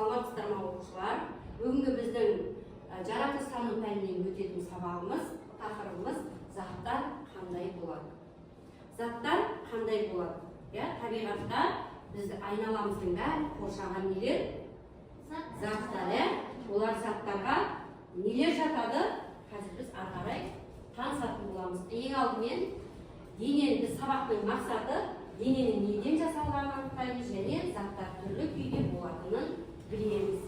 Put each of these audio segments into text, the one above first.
саламатсыздар ма оқушылар? Бүгінгі біздің жаратылыстану пәнінен өтетін сабағымыз, тақырыбымыз заттар қандай болады? Заттар қандай болады? Табиғатта біз айналамыздың бәрін қоршаған нелер? Заттар. Олар заттарға нелер жатады? Қазір біз ары қарай танысатын боламыз. Ең алдымен дененің біз сабақтың мақсаты дененің неден жасалғанын анықтаймыз және заттар түрлі күйде болатынын білеміз.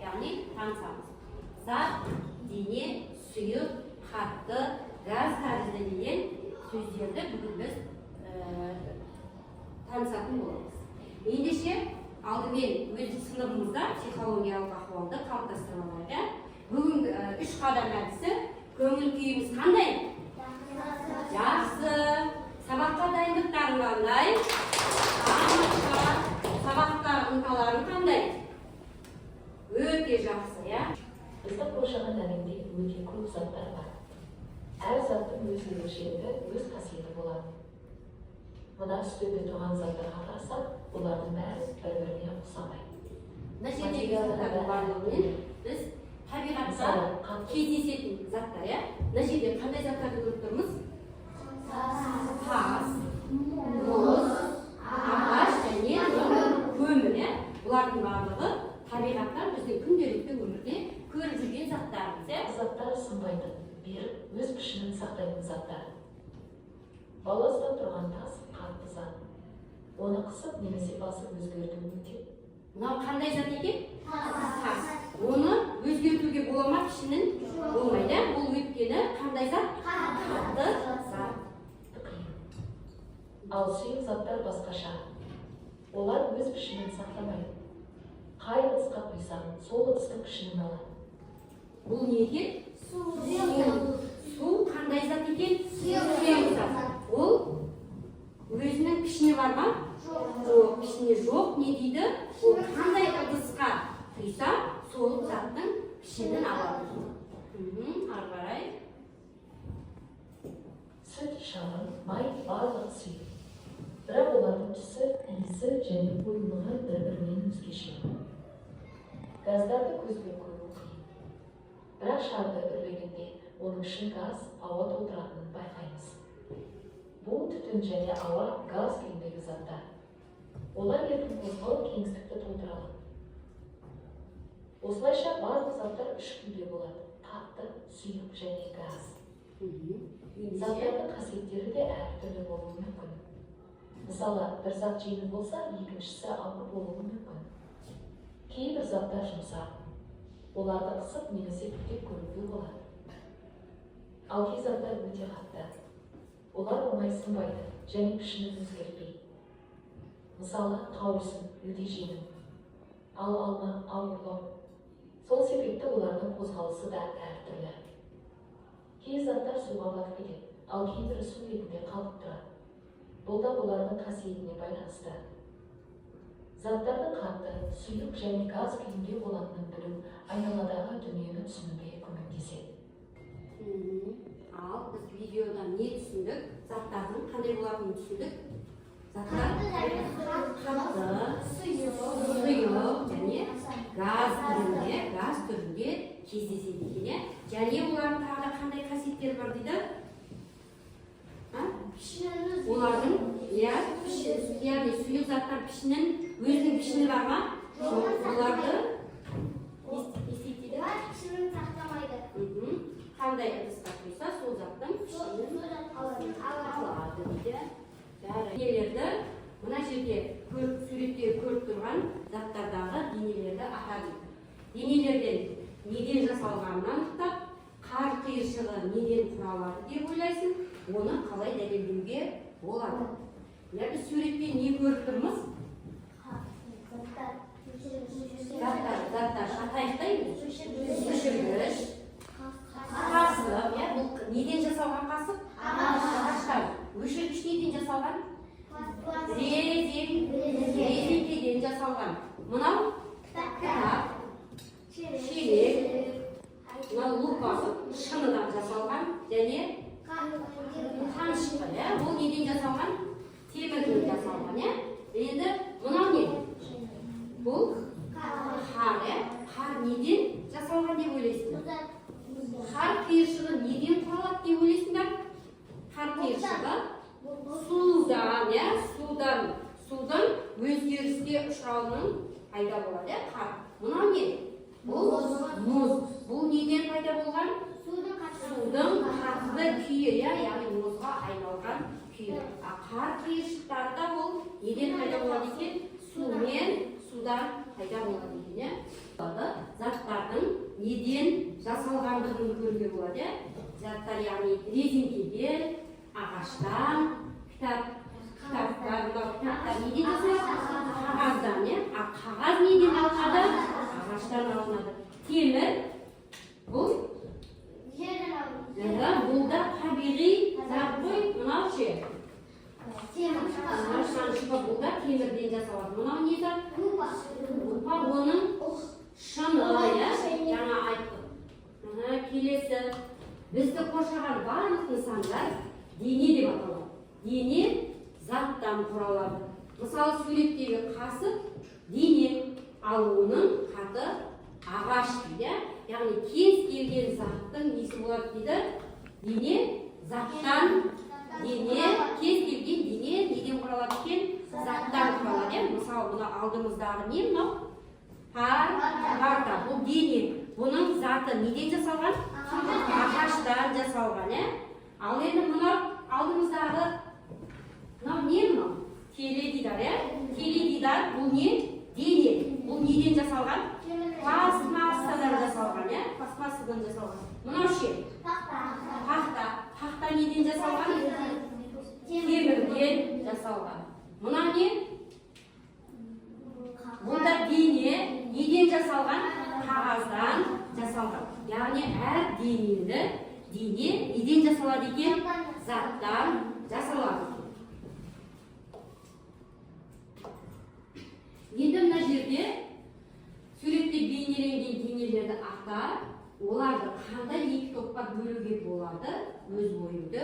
Яғни танысамыз. Зат, дене, сұйық, қатты, газ тәрізді деген сөздерді бүгін біз танысатын боламыз. Ендеше алдымен өз сыныбымызда психологиялық ахуалды қалыптастырып алайық. Бүгін 3 қадам әдісі. Көңіл күйіміз қандай? Жақсы. Сабаққа дайындықтарың қандай? Сабаққа ынталарың қандай? Өте жақсы, Бізді қоршаған әлемде өте көп заттар бар. Әр заттың өз ерекшелігі, өз қасиеті болады. Мына үстінде тұрған заттарға қарасақ, олардың бәрі бір-біріне ұқсамайды. Мына жердегі заттардың барлығымен біз табиғатта кездесетін заттар, мына жерде қандай заттарды көріп тұрмыз? Тас, мұз, ағаш және көмір. Бұлардың барлығы табиғаттан біздің күнделікті өмірде көріп жүрген заттарымыз. Заттар сынбайды, беріп өз пішінін сақтайтын заттар. Баластан тұрған тас қатты зат. Оны қысып немесе басып өзгерту мүмкін. Мынау қандай зат екен? Тас. Оны өзгертуге бола ма? Пішінін болмайды. Бұл өйткені қандай зат? Қатты зат. Ал сұйық заттар басқаша. Олар өз пішінін сақтамайды. Қай ыдысқа құйсаң, сол ыдыстың пішінін алады. Бұл не екен? Су қандай зат екен? Сұйық зат. Ол өзінің пішіні бар ма? Жоқ, пішіні жоқ. Не дейді? Ол қандай ыдысқа құйса, сол заттың пішінін алады. Ары қарай. Сүт, шағын, май барлығы сұйық. Бірақ олардың түсі, иісі және қойылығы бір-бірінен өзгеше. Газдарды көзбен көру қиын. Бірақ шарды үрлегенде оның ішін газ, ауа толтыратынын байқаймыз. Бұл түтін және ауа газ күйіндегі заттар. Олар еркін қозғалып кеңістікті толтырады. Осылайша барлық заттар үш күйде болады: қатты, сұйық және газ. Заттардың қасиеттері де әртүрлі болуы мүмкін. Мысалы, бір зат жеңіл болса, екіншісі ауыр болуы мүмкін. Кейбір заттар жұмсақ. Оларды қысып немесе бүктеп көруге болады. Ал кей заттар өте қатты. Олар оңай сынбайды және пішінін өзгертпейді. Мысалы, қауырсын өте жеңіл. Ал алма ауырлау. Сол себепті олардың қозғалысы да әртүрлі. Кей заттар суға батып кетеді, ал кейбірі су бетінде қалып тұрады. Бұл да олардың қасиетіне байланысты. Заттардың қатты, сұйық және газ күйінде болатынын білу айналадағы дүниені түсінуге көмектеседі. Ал біз видеодан не түсіндік? Заттардың қандай болатынын түсіндік? Заттар қатты, сұйық және газ түрінде кездеседі екен. Және олардың тағы да қандай қасиеттері бар дейді? Олардың, яғни сұйық заттар пішінін, өзінің пішіні бар ма? Оларды естейді? Пішінін сақтамайды. Қандай ыдысқа құйса, сол заттың пішінін алады дейді. Денелерді, мына жерде суретте көріп тұрған заттардағы денелерді атады. Денелерден неден жасалғанын анықтап, қар қиыршығы неден құралады деп ойлайсың, оны қалай дәлелдеуге болады. Біз суретте не көріп тұрмыз? Заттар атайықтаймыз. Өшіргіш, қасық. Бұл неден жасалған қасық? Ағаштан. Өшіргіш неден жасалған? Резеңкеден жасалған. Мынау кітап, шелек, мынау лупа шыныдан жасалған және қаншықы. Бұл неден жасалған? Темірден жасалған. Енді мынау не? Бұл қағаз. неден жасалған деп ойлайсыңдар? Қар қиыршығы неден құралады деп ойлайсыңдар? Қар қиыршығы судан, судан өзгеріске ұшырауының пайда болады, қар. Мынау не? Бұл мұз. Бұл неден пайда болған? Судың қатты күйі, яғни мұзға айналған күйі. Қар қиыршықтары да ол неден пайда болады екен? Судан пайда болады екен. Заттардың неден жасалғандығын көруге болады. Заттар, яғни резинкеден, ағаштан, кітаптар неден жасалады? Қағаздан, қағаз неден алынады? Ағаштан алынады. Темір, бұл да табиғи зат қой, мынау ше. Бұл да темірден жасалады. Мынау не зат? Лупа, оның шыны, жаңа айттық. Келесі, бізді қоршаған барлық нысандар дене деп аталады. Дене заттан құралады. Мысалы, суреттегі қасық дене, ал оның қаты ағаш дейді. Яғни кез келген заттың несі болады дейді? Дене, заттан, дене, кез келген дене неден құралады екен? Заттан құралады. Мысалы, бұны алдымыздағы не мынау? Парта, бұл дене. Бұның заты неден жасалған? Ағаштан жасалған. Ал енді мынау алдымыздағы мынау не мынау? Теледидар. Теледидар бұл не? Дене. Бұл неден жасалған? Пластмассадан жасалған. Пластмассадан жасалған. Мынау ше? Тақта. Тақта неден жасалған? Темірден жасалған. Мынау не? Бұнда дене неден жасалған? Қағаздан жасалған. Яғни әр денелі дене неден жасалады екен? Заттан жасалады. Енді мына жерде суретте бейнеленген денелерді ақтар, оларды қандай екі топқа бөлуге болады? Өз ойыңды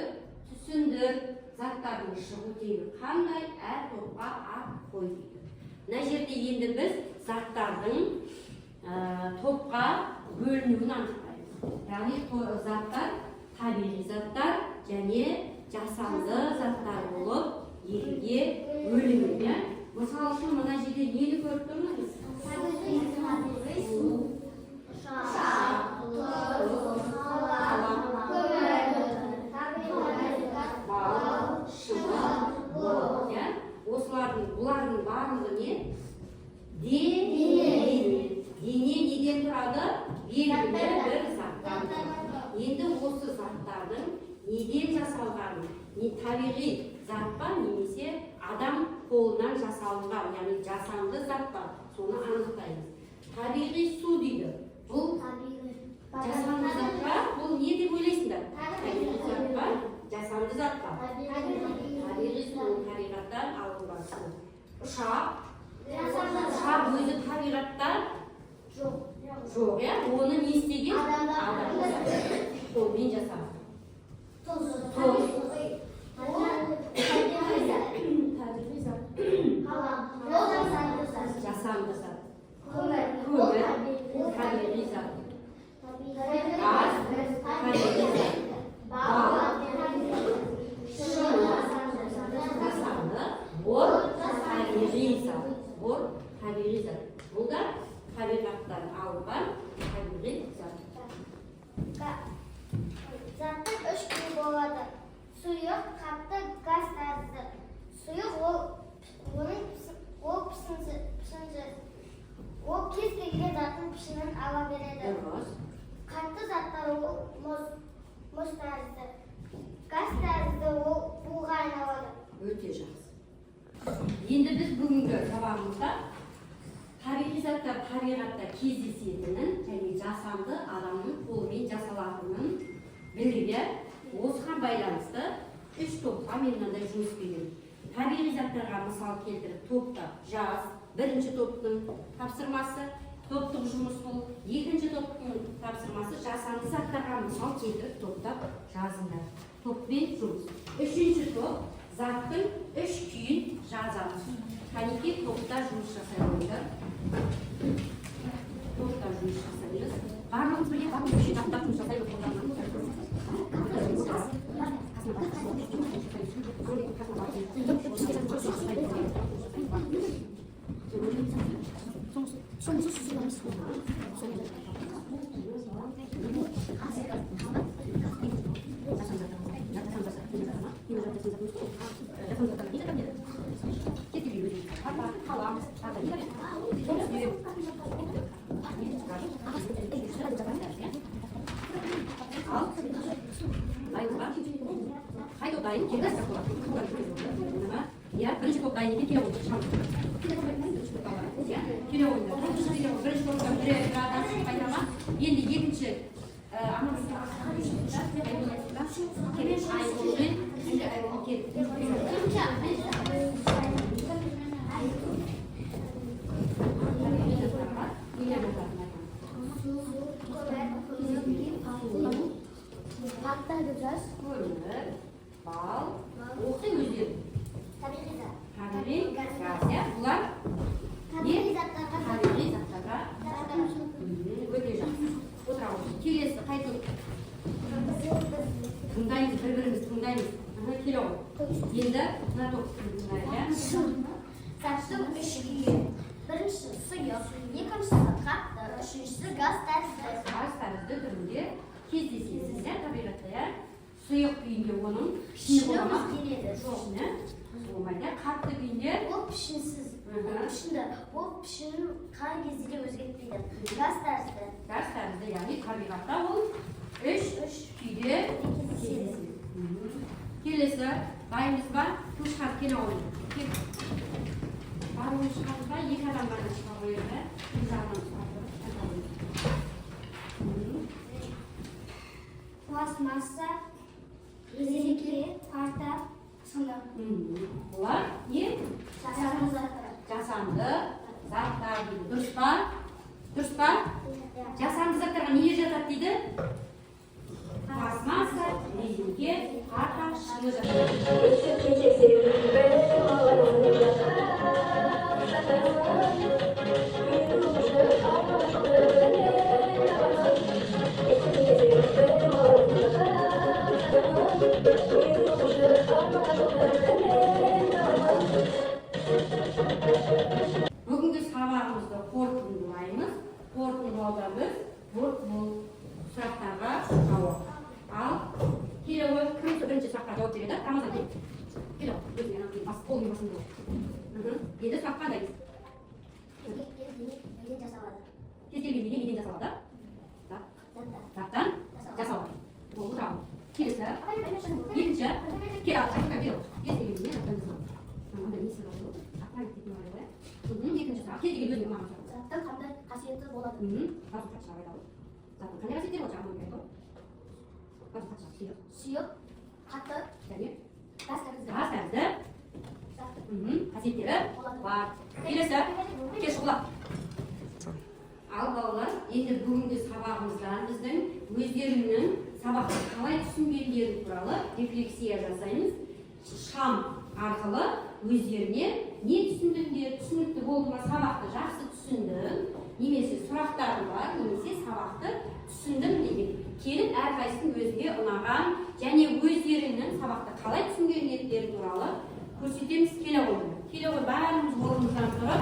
түсіндір. Заттардың шығу тегі қандай, әр топқа ат қой дейді. Мына жерде енді біз заттардың топқа бөлінуін анықтаймыз. Яғни заттар табиғи заттар және жасанды заттар болып екіге бөлінеді. Мысалы үшін мына жерде нені көріп тұрмыз? Бұлардың барлығы не? Дене. Дене неден тұрады? Белгілі бір заттан тұрады. Енді осы заттардың неден жасалғанын, табиғи зат па немесе адам қолынан жасалынған, яғни жасанды зат па, соны анықтаймыз. Табиғи су дейді. Бұл жасанды зат па? Бұл не деп ойлайсыңдар? Табиғи зат па? Жасанды зат па? Табиғи су табиғаттан алынған су. Ұшақ өзі табиғаттан жоқ, оны не істеген? Адам қолмен жасаған. Жасанды зат. Көмір табиғи зат. Газ табиғи зат. Бал жасанды. Бор табиғи зат. Бор табиғи зат. Бұл да табиғаттан алынған табиғи зат. Заттың үш түрі болады. Сұйық, қатты, газ тәрізді. Сұйық ол кез келген заттың пішінін ала береді. Қатты заттар ол мұз тәрізді. Газ тәрізді ол буға айналады. Өте жақсы. Енді біз бүгінгі сабағымызда табиғи заттар табиғатта кездесетінін және жасанды адамның қолымен жасалатынын білуге, осыған байланысты үш топқа мен мынандай жұмыс беремін. Табиғи заттарға мысал келтіріп топта жаз, бірінші топтың тапсырмасы топтық жұмыс бұл, екінші топтың тапсырмасы жасанды заттарға мысал келтіріп топтап жазыңдар. Топпен жұмыс. Үшінші топ заттың үш күйін жазамыз. Қанекей топта жұмыс жасай қойыңдар. Топта жұмыс жасай. Birinchi toplayın iki kilo oldu. Kilo oldu. Birinchi toplam bir rahat kaynama. Endi yedinchi Hatta güzel. Bal. Okuyun özür. Tabii zat. Tabii. Gaz. Bular Tabii zatlarga tabiiy zatlarga o'te yaxshi. O'tiramiz. Kelesi qaytib tыңдаймыз, bir-birimizni tыңдаймыз. Kelo. Endi mana to'qqizinchilarga Saçın ışığı. Birincisi suyuq, ikincisi qattiq, uchinchisi gaz tarzida. gaz tarzida turli kezdesizlar tabiatda suyuq kuyinga onun pishini bo'lamas keladi. Sho'xni bo'lmaydi. Qattiq kuyinga Bu pishimsiz. Pishindi. Bu pishini qay keziga o'zgartmaydi. Gaz tarzida. gaz tarzida, ya'ni tabiatda u ish kuyga kezdesi. Kelesi bayimiz bor, to'shqar kela oladi. Barni chiqarsa, ikki odamlarni chiqarib qo'yadi. Plastmassa, rezeki, parta, sınır. Bular ne? Жасанды заттар дейді. Дұрыс па? Дұрыс па? Жасанды заттарға не жатады дейді? Пластмасса, резинке, парта, шыны жатады. Бүгінгі сабағымызды қорытындылаймыз. Қорытындылауда біз бұл сұрақтарға жауап. Ал келесі кім бірінші сұраққа жауап береді? Рамазан кел. Кел, өзіңе қолың басында бол. Енді сұраққа дайынсыз. Кез келген неден жасалады? Заттан жасалады. Бұл жауап. Келесі екінші кел айтып кел. Кез келген неден заттан жасалады. Екінші сұрақ. Кез келген өзіңе ұнаған сұрақ. Заттың қандай қасиеті болады? Заттың қандай қасиеттері болады? Заттың сүйек. Сүйек, қатты, Және газ тәрізді. газ тәрізді қасиеттері бар. Келесі кеш құлақ. Ал балалар, енді бүгінгі сабағымызда біздің өздерінің сабақты қалай түсінгендері туралы рефлексия жасаймыз. Шам арқылы өздеріне не түсіндіңдер, түсінікті болды ма, сабақты жақсы түсіндім, немесе сұрақтарым бар, немесе сабақты түсіндім деген. Келіп әрқайсының өзіне ұнаған және өздерінің сабақты қалай түсінгендері туралы көрсетеміз. Келе ғой бәріміз орнымыздан тұрып